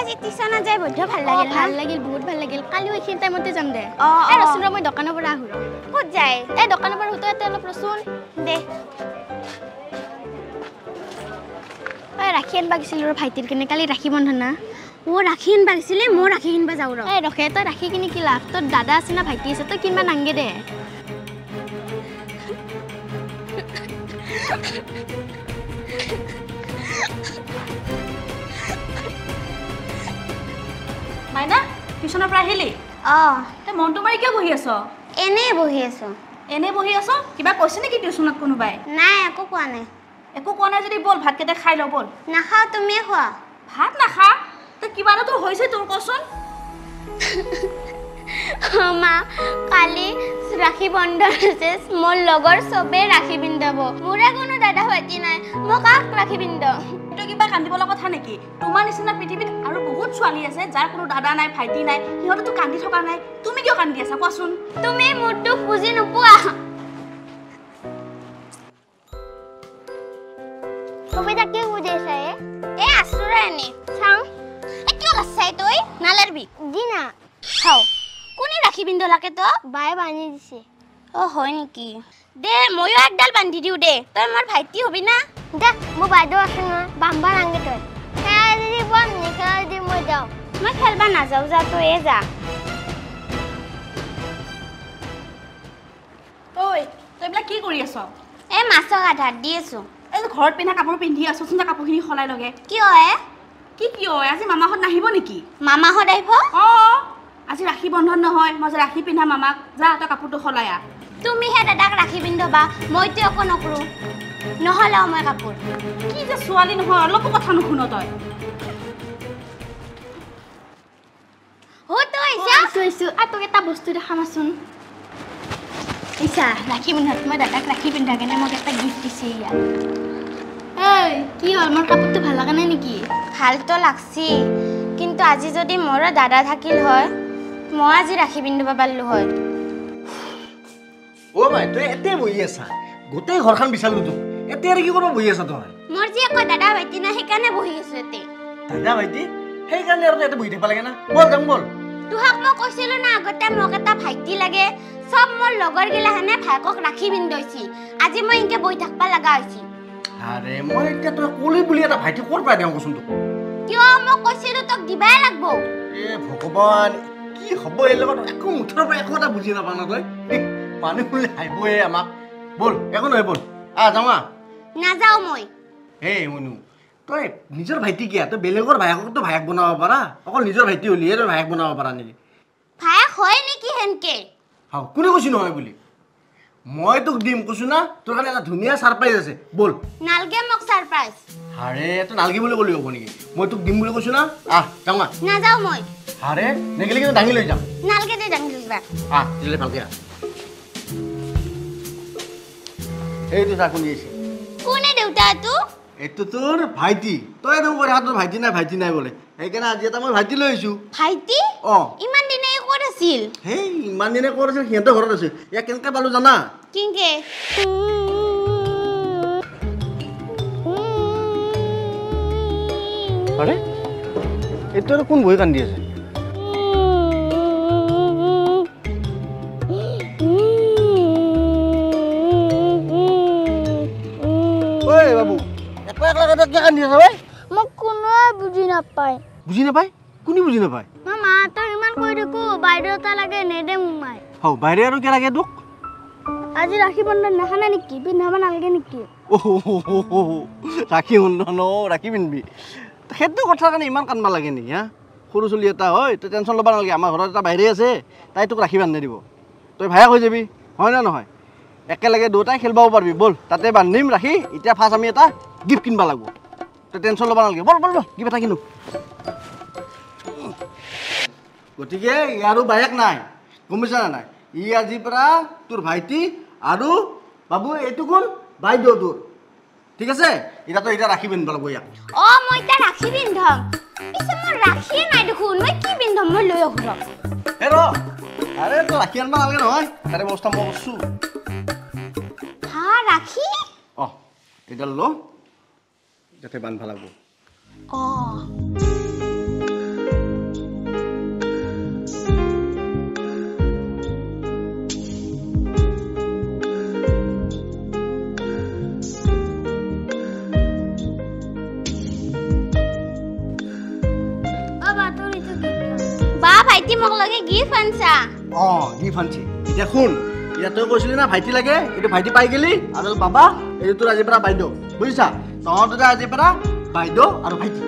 আজি টিউচনত যাই বন্ধ ভাল লাগিল ভাল লাগিল বহুত ভাল লাগিল কালিও এইখিনি টাইমতে যাম দে এই ৰচোন মই দোকানৰ পৰা আহো ক'ত যায় এই দোকানৰ পৰা হুতো এতে অলপ ৰচোন দে ৰাখি আনবা গৈছিল ৰ ভাইটিৰ কেনে কালি ৰাখি বন্ধন না ৰাখি আনবা গৈছিলে মই ৰাখি কিনবা যাওঁ ৰ ৰখে তই ৰাখি কিনি কি লাভ তোৰ দাদা আছে না ভাইটি আছে তই কিনবা নাংগে দে মাইনা টিউচনৰ পৰা আহিলি তই মনটো মাৰি কিয় বহি আছ এনেই বহি আছো এনে বহি আছ কিবা কৈছে নেকি টিউচনত কোনোবাই নাই একো কোৱা নাই একো কোৱা নাই যদি বল ভাতকেইটা খাই ল বল নাখাওঁ তুমিয়ে খোৱা ভাত নাখা তই কিবা এটা তোৰ হৈছে তোৰ কচোন মা কালি ৰাখি বন্ধন আছে মোৰ লগৰ চবে ৰাখি পিন্ধাব মোৰে কোনো দাদা ভাইটি নাই মই কাক ৰাখি পিন্ধাম তই কিবা কান্দিবলৈ কথা নেকি তোমাৰ নিচিনা পৃথিৱীত আৰু বহুত ছোৱালী আছে যাৰ কোনো দাদা নাই ভাইটি নাই সিহঁতেতো কান্দি থকা নাই তুমি কিয় কান্দি আছা কোৱাচোন তুমি মোৰ দুখ বুজি নোপোৱা কবিতা কি বুজাইছা আছো ৰে এনে চাওঁ কিয় লাচাই তই নালাৰবি দি না খাও কোনে ৰাখি পিন্ধলাকে তো বায়ে বান্ধি দিছে হয় নেকি দে ময়ো একডাল বান্ধি দিওঁ দে তই মোৰ ভাইটি হবি না দে মোৰ বাইদেউ আছে নহয় বাম্বা নাংগে তই খেলা বম নিখেলা যদি মই যাওঁ মই খেলবা নাযাওঁ যা তইয়ে যা ঐ তই এইবিলাক কি কৰি আছ মাছক আধাৰ দি আছো এই ঘৰত পিন্ধা কাপোৰ পিন্ধি আছচোন যে কাপোৰখিনি সলাই লগে কিয় কি কিয় আজি মামাহঁত নাহিব নেকি মামাহঁত আহিব আজি ৰাখি বন্ধন নহয় মই যে ৰাখি পিন্ধা মামাক যা তই কাপোৰটো সলাই আহ তুমিহে দাদাক ৰাখি পিন্ধবা মইতো একো নকৰো নহলাও মই কাপোৰ কি যে ছোৱালী নহয় অলপো কথা নুশুন তই তোক এটা বস্তু দেখামাচোন ইছা ৰাখি পিন্ধাত মই দাদাক ৰাখি পিন্ধা কেনে মোক এটা গিফ্ট দিছে ইয়াত কি হ'ল মোৰ কাপোৰটো ভাল লগা নাই নেকি ভালতো লাগছি কিন্তু আজি যদি মোৰ দাদা থাকিল হয় মই আজি ৰাখি পিন্ধিব পাৰিলো হয় মাই তই এতে বহি আছা গোটেই ঘৰখন বিচাৰিলো তোক এতে আৰু কি কৰিব বহি আছা তই মোৰ যে একো দাদা ভাইটি নাই সেইকাৰণে বহি আছো এতে দাদা ভাইটি সেইকাৰণে আৰু এতে বহি থাকিব লাগে না বল যাম বল তোহাক মই কৈছিলো না আগতে মোক এটা ভাইটি লাগে সব মোৰ লগৰ গিলাখানে ভাইকক ৰাখি পিন্ধাইছি আজি মই ইনকে বহি থাকবা লগা হৈছি আৰে মই এতিয়া তই কলি বুলি এটা ভাইটি ক'ৰ পৰা দিওঁ কচোন তোক কিয় মই কৈছিলো তোক দিবাই লাগব ভগৱান কি হ'ব এই লগত একো মুঠৰ পৰা একো এটা বুজি নাপাওঁ না তই মানুহ বুলি হাঁহিবহে আমাক বল একো নহয় বল যাওঁ নাযাওঁ মই মইনো তই নিজৰ ভাইটি কিয়া তই বেলেগৰ ভায়েককতো ভায়েক বনাব পাৰা অকল নিজৰ ভাইটি হ'লিহে তই ভায়েক বনাব পাৰা নেকি ভায়েক হয় নেকি হেনকে কোনে কৈছি নহয় বুলি মই তোক দিম কৈছো না তোৰ কাৰণে এটা ধুনীয়া ছাৰপ্ৰাইজ আছে বল নালগে মোক ছাৰপ্ৰাইজ তই নালগে বুলি ক'লি হ'ব নেকি মই তোক দিম বুলি কৈছো না যাওঁ নাযাওঁ মই নেগেলি কিন্তু দাঙি লৈ যাম নালগে দে দাঙি দিবা তেতিয়াহ'লে ভালকে এইটো চা শুনি আছে কোনে দেউতাটো এইটো তোৰ ভাইটি তই একদম কৈ তোৰ ভাইটি নাই বোলে সেইকাৰণে আজি এটা মই ভাইটি লৈ আহিছো ভাইটি ইমান দিনে ক'ত আছিল ইমান দিনে ক'ত আছিল সিহঁতৰ ঘৰত আছে ইয়াক কেনেকৈ পালো জানা কিংকে আৰে এইটো আৰু কোন বহি কান্দি আছে বাবু মোক কোনোৱে বুজি নাপায় কোনে বুজি নাপায় মই মাহঁতক ইমান কৈ থাকো বাইদেউ এটা লাগে নেদে মোক মাই বাইৰে আৰু কি লাগে তোক আজি ৰাখি বন্ধন দেখা নাই নেকি পিন্ধাব নালাগে নেকি ৰাখি বন্ধন ৰাখি পিন্ধিবি সেইটো কথাৰ কাৰণে ইমান কান্দবা লাগে নেকি সৰু চলি এটা হয় তই টেনশ্যন ল'ব নালাগে আমাৰ ঘৰত এটা বাইৰে আছে তাই তোক ৰাখি বান্ধি দিব তই ভায়েক হৈ যাবি হয় নে নহয় একেলগে দুটাই খেলিবও পাৰিবি বল তাতে বান্ধিম ৰাখি এতিয়া ফাৰ্ষ্ট আমি এটা গিফ্ট কিনবা লাগিব তই টেনশ্যন ল'ব নালাগে বল গিফ্ট এটা কিনো গতিকে ইয়াৰো বায়েক নাই গম পাইছা নে নাই আজিৰ পৰা তোৰ ভাইটি আৰু বাবু এইটো কোন বাইদেউ তোৰ ঠিক আছে এতিয়া ৰাখি পিন্ধিব লাগিব ইয়াক মই এতিয়া ৰাখি পিন্ধাম পিছে মই ৰাখিয়ে নাই দেখোন মই কি পিন্ধাম মই লৈ আহো আৰে তই ৰাখি আনবা নালাগে নহয় তাৰে ব্যৱস্থা মই কৰিছোঁ ৰাখি এইডাল ল যাতে বান্ধবা লাগিব মোক লগে গিফ্ট আনছা গিফ্ট আনছি এতিয়া শুন এতিয়া তই কৈছিলি না ভাইটি লাগে এইটো ভাইটি পাই গেলি আৰু বাবা এইটো তোৰ আজিৰ পৰা বাইদেউ বুজিছা তহঁত দুটা আজিৰ পৰা বাইদেউ আৰু ভাইটি